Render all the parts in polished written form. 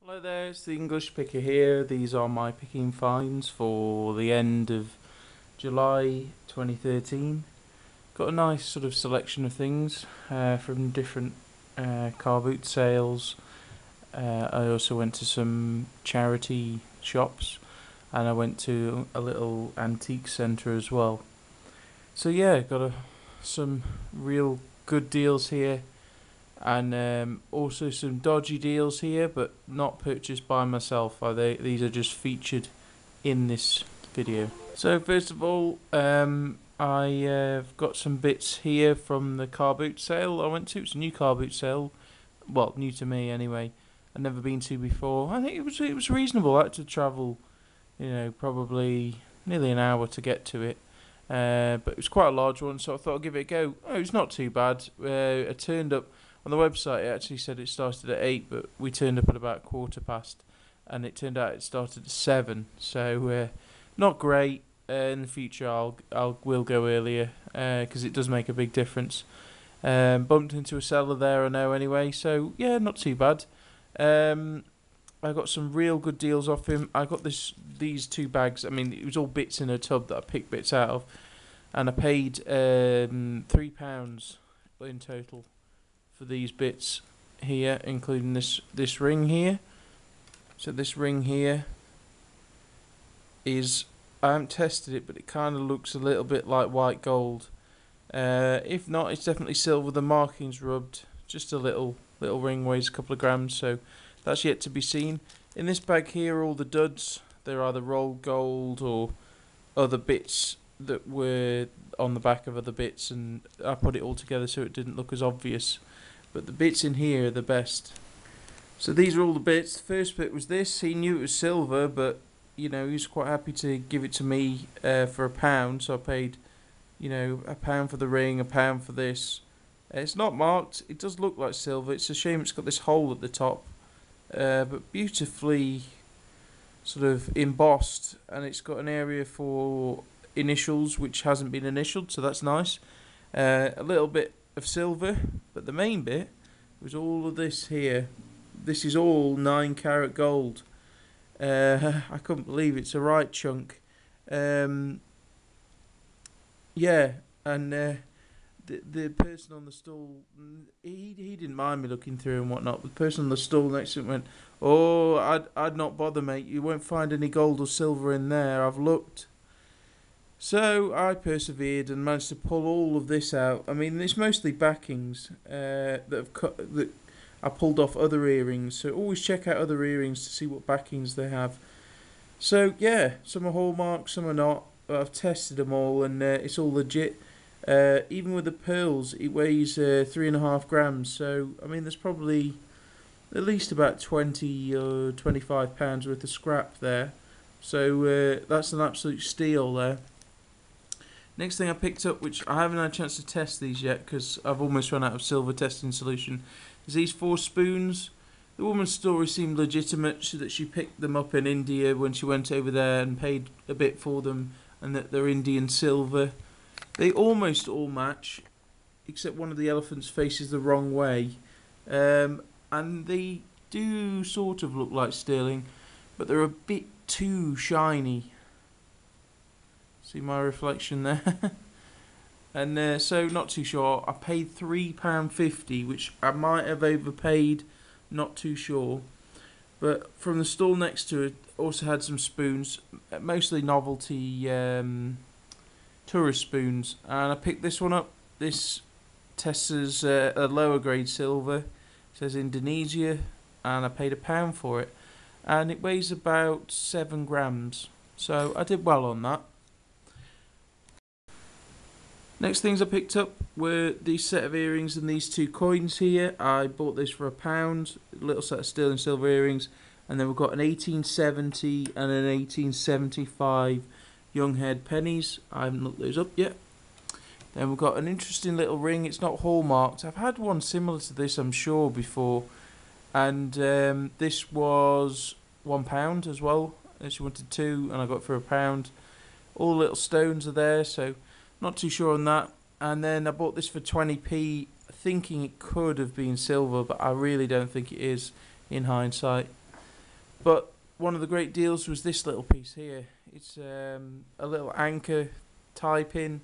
Hello there, it's the English Picker here. These are my picking finds for the end of July 2013. Got a nice sort of selection of things from different car boot sales. I also went to some charity shops and I went to a little antique centre as well. So yeah, got some real good deals here. And also some dodgy deals here, but not purchased by myself. These are just featured in this video. So first of all, I've got some bits here from the car boot sale I went to. It's a new car boot sale, well, new to me anyway. I've never been to before. I think it was reasonable. I had to travel, probably nearly an hour to get to it. But it was quite a large one, so I thought I'd give it a go. Oh, it's not too bad. I turned up. On the website, it actually said it started at 8, but we turned up at about 15:15, and it turned out it started at 7. So not great. In the future, we'll go earlier because it does make a big difference. Bumped into a seller there, I know anyway. So yeah, not too bad. I got some real good deals off him. I got these two bags. I mean, it was all bits in a tub that I picked bits out of, and I paid £3 in total for these bits here, including this ring here. So this ring here is, I haven't tested it, but it kind of looks a little bit like white gold. If not, it's definitely silver. The marking's rubbed. Just a little ring, weighs a couple of grams, so that's yet to be seen. In this bag here are all the duds. They're either rolled gold or other bits that were on the back of other bits, and I put it all together so it didn't look as obvious. But the bits in here are the best. So these are all the bits. The first bit was this. He knew it was silver, but he was quite happy to give it to me for £1. So I paid, £1 for the ring, £1 for this. It's not marked. It does look like silver. It's a shame it's got this hole at the top, but beautifully sort of embossed, and it's got an area for initials which hasn't been initialed, so that's nice. A little bit of silver, but the main bit was all of this here. This is all 9-carat gold. I couldn't believe it's a right chunk. Yeah, and the person on the stall, he didn't mind me looking through and whatnot, but the person on the stall next to him went, "Oh, I'd not bother, mate. You won't find any gold or silver in there. I've looked." So I persevered and managed to pull all of this out. I mean, it's mostly backings that I pulled off other earrings. So always check out other earrings to see what backings they have. So yeah, some are hallmark, some are not. But I've tested them all, and it's all legit. Even with the pearls, it weighs 3.5 grams. So I mean, there's probably at least about 20 or 25 pounds worth of scrap there. So that's an absolute steal there. Next thing I picked up, which I haven't had a chance to test these yet because I've almost run out of silver testing solution, is these 4 spoons. The woman's story seemed legitimate, so that she picked them up in India when she went over there and paid a bit for them, and that they're Indian silver. They almost all match, except one of the elephants faces the wrong way. And they do sort of look like sterling, but they're a bit too shiny. See my reflection there? And so not too sure. I paid £3.50, which I might have overpaid, not too sure. But from the stall next to it also had some spoons, mostly novelty tourist spoons, and I picked this one up. This tests as a lower grade silver. It says Indonesia, and I paid £1 for it, and it weighs about 7 grams. So I did well on that. Next things I picked up were these set of earrings and these 2 coins here. I bought this for £1, a little set of sterling silver earrings, and then we've got an 1870 and an 1875 young head pennies. I haven't looked those up yet. Then we've got an interesting little ring. It's not hallmarked. I've had one similar to this, I'm sure, before, and this was £1 as well. She wanted 2, and I got it for £1. All the little stones are there, so not too sure on that. And then I bought this for 20p, thinking it could have been silver, but I really don't think it is in hindsight. But one of the great deals was this little piece here. It's a little anchor tie pin,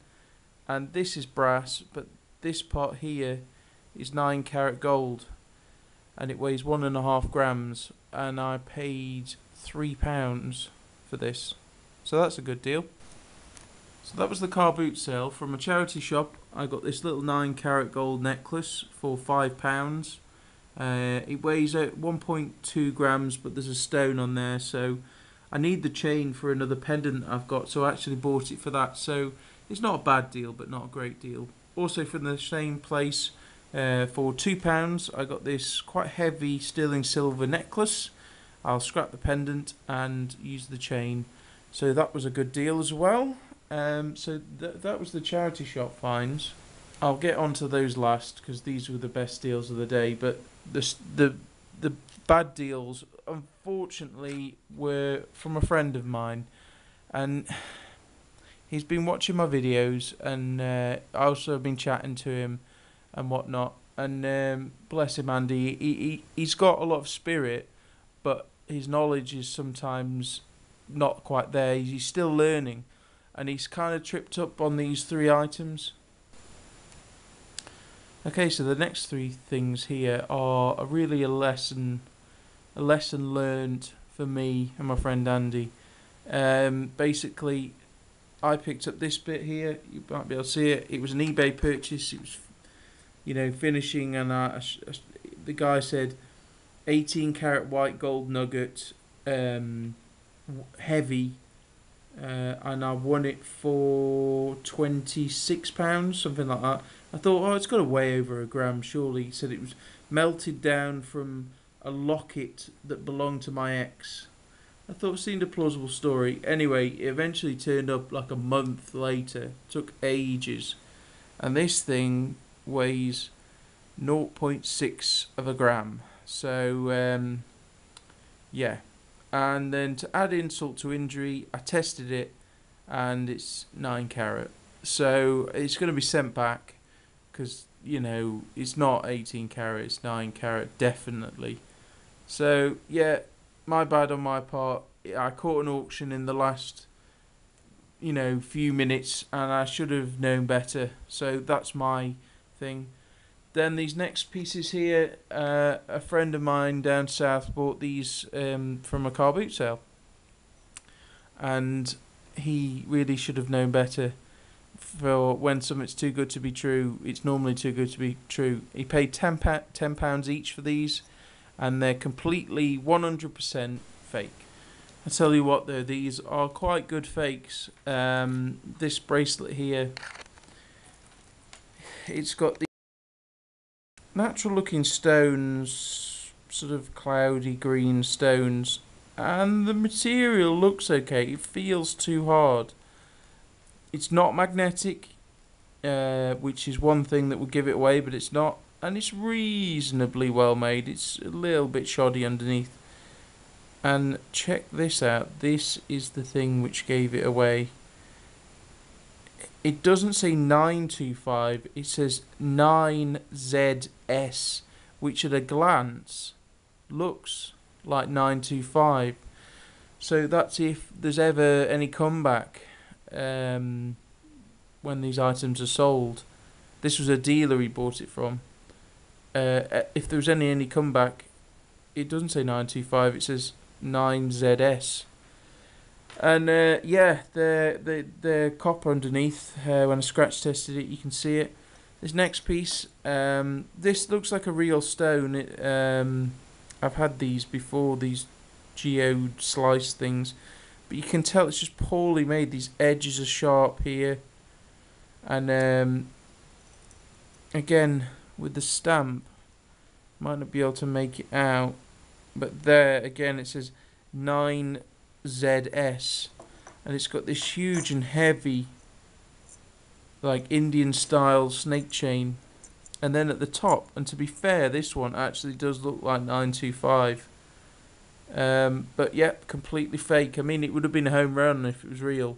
and this is brass, but this part here is 9 carat gold, and it weighs 1.5 grams, and I paid £3 for this, so that's a good deal. So that was the car boot sale from a charity shop. I got this little 9 carat gold necklace for £5. It weighs 1.2 grams, but there's a stone on there, so I need the chain for another pendant I've got, so I actually bought it for that. So it's not a bad deal, but not a great deal. Also from the same place, for £2, I got this quite heavy sterling silver necklace. I'll scrap the pendant and use the chain, so that was a good deal as well. So that was the charity shop finds. I'll get onto those last because these were the best deals of the day. But the bad deals, unfortunately, were from a friend of mine, and he's been watching my videos, and I also have been chatting to him and whatnot. And bless him, Andy. He's got a lot of spirit, but his knowledge is sometimes not quite there. He's still learning, and he's kind of tripped up on these 3 items. Okay, so the next 3 things here are really a lesson learned for me and my friend Andy. Basically, I picked up this bit here. You might be able to see it. It was an eBay purchase. It was, finishing, and the guy said 18 carat white gold nugget, heavy. And I won it for £26, something like that. I thought, it's got to weigh over a gram, surely. He said it was melted down from a locket that belonged to my ex. I thought it seemed a plausible story. Anyway, it eventually turned up like a month later. Took ages. And this thing weighs 0.6 of a gram. So, yeah. And then to add insult to injury, I tested it, and it's 9 carat. So it's going to be sent back, because, it's not 18 carat, it's 9 carat, definitely. So, yeah, my bad on my part. I caught an auction in the last, few minutes, and I should have known better. So that's my thing. Then these next pieces here, a friend of mine down south bought these from a car boot sale, and he really should have known better. For when something's too good to be true, it's normally too good to be true. He paid £10 each for these, and they're completely 100% fake. I tell you what though, these are quite good fakes. This bracelet here, it's got the natural looking stones, sort of cloudy green stones, and the material looks okay. It feels too hard. It's not magnetic, which is one thing that would give it away, but it's not. And it's reasonably well made. It's a little bit shoddy underneath. And check this out. This is the thing which gave it away. It doesn't say 925, it says 9ZS, which at a glance looks like 925. So that's if there's ever any comeback when these items are sold. This was a dealer he bought it from. If there was any comeback, it doesn't say 925, it says 9ZS. And yeah, they're copper underneath. When I scratch tested it, you can see it. This next piece, this looks like a real stone. I've had these before, these geode slice things, but you can tell it's just poorly made. These edges are sharp here, and again with the stamp, might not be able to make it out, but there again it says 9ZS, and it's got this huge and heavy, like Indian style snake chain, and then at the top, and to be fair, this one actually does look like 925, but yep, completely fake. I mean, it would have been a home run if it was real.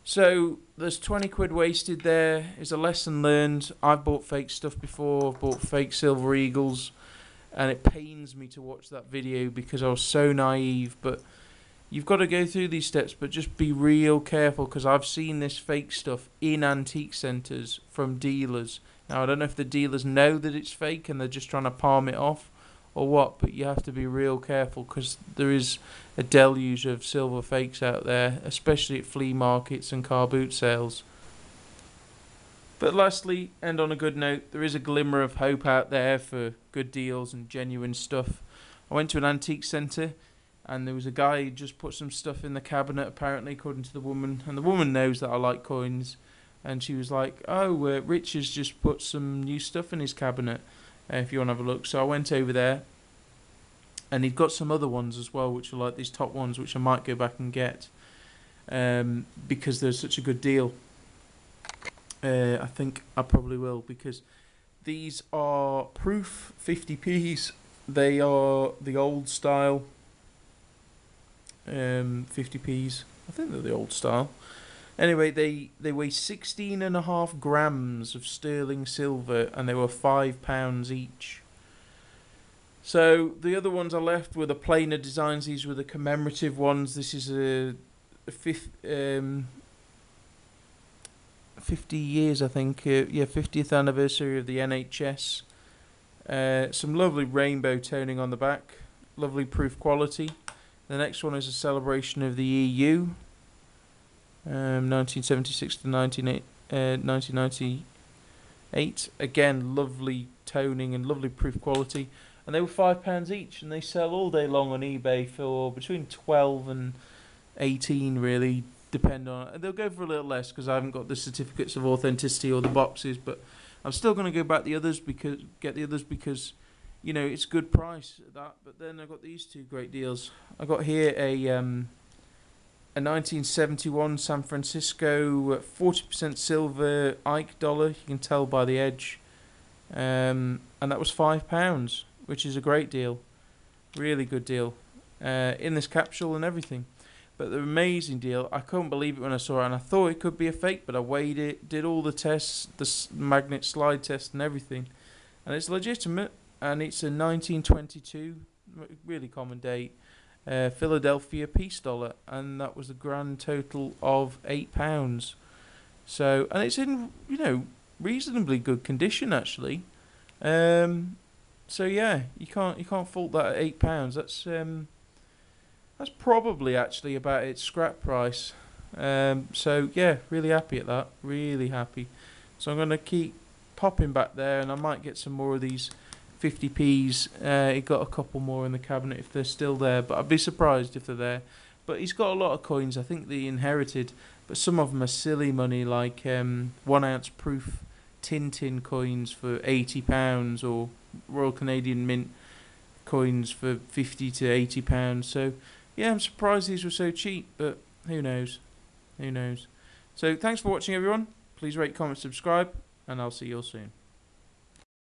So there's 20 quid wasted there. Is a lesson learned. I've bought fake stuff before. I've bought fake silver eagles. and it pains me to watch that video because I was so naive. But you've got to go through these steps, but just be real careful, because I've seen this fake stuff in antique centres from dealers. Now, I don't know if the dealers know that it's fake and they're just trying to palm it off or what, but you have to be real careful, because there is a deluge of silver fakes out there, especially at flea markets and car boot sales. But lastly, and on a good note, there is a glimmer of hope out there for good deals and genuine stuff. I went to an antique centre, and there was a guy who just put some stuff in the cabinet, apparently, according to the woman. And the woman knows that I like coins. And she was like, oh, Rich has just put some new stuff in his cabinet, if you want to have a look. So I went over there, and he'd got some other ones as well, which are like these top ones, which I might go back and get, because they're such a good deal. I think I probably will, because these are proof 50p's. They are the old style 50p's. I think they're the old style. Anyway, they weigh 16.5 grams of sterling silver, and they were £5 each. So the other ones I left were the plainer designs. These were the commemorative ones. This is a 50 years, I think. 50th anniversary of the NHS. Some lovely rainbow toning on the back. Lovely proof quality. The next one is a celebration of the EU. 1976 to 1998. Again, lovely toning and lovely proof quality. And they were £5 each, and they sell all day long on eBay for between 12 and 18, really, depend on it. They'll go for a little less because I haven't got the certificates of authenticity or the boxes, but I'm still going to go back get the others because you know it's good price at that. But then I got these two great deals. I got here a 1971 San Francisco 40% silver Ike dollar. You can tell by the edge, and that was £5, which is a great deal, really good deal, in this capsule and everything. But the amazing deal, I couldn't believe it when I saw it, and I thought it could be a fake, but I weighed it, did all the tests, the magnet slide test and everything, and it's legitimate, and it's a 1922, really common date, Philadelphia peace dollar, and that was a grand total of £8. So, and it's in, reasonably good condition actually. So yeah, you can't fault that at £8. That's probably actually about its scrap price. So yeah, really happy at that. Really happy. So I'm gonna keep popping back there, and I might get some more of these 50p's. He got a couple more in the cabinet if they're still there, but I'd be surprised if they're there. But he's got a lot of coins. I think they inherited, but some of them are silly money, like 1 ounce proof Tintin coins for £80, or Royal Canadian Mint coins for £50 to £80. So yeah, I'm surprised these were so cheap, but who knows? Who knows? So thanks for watching, everyone. Please rate, comment, subscribe, and I'll see you all soon.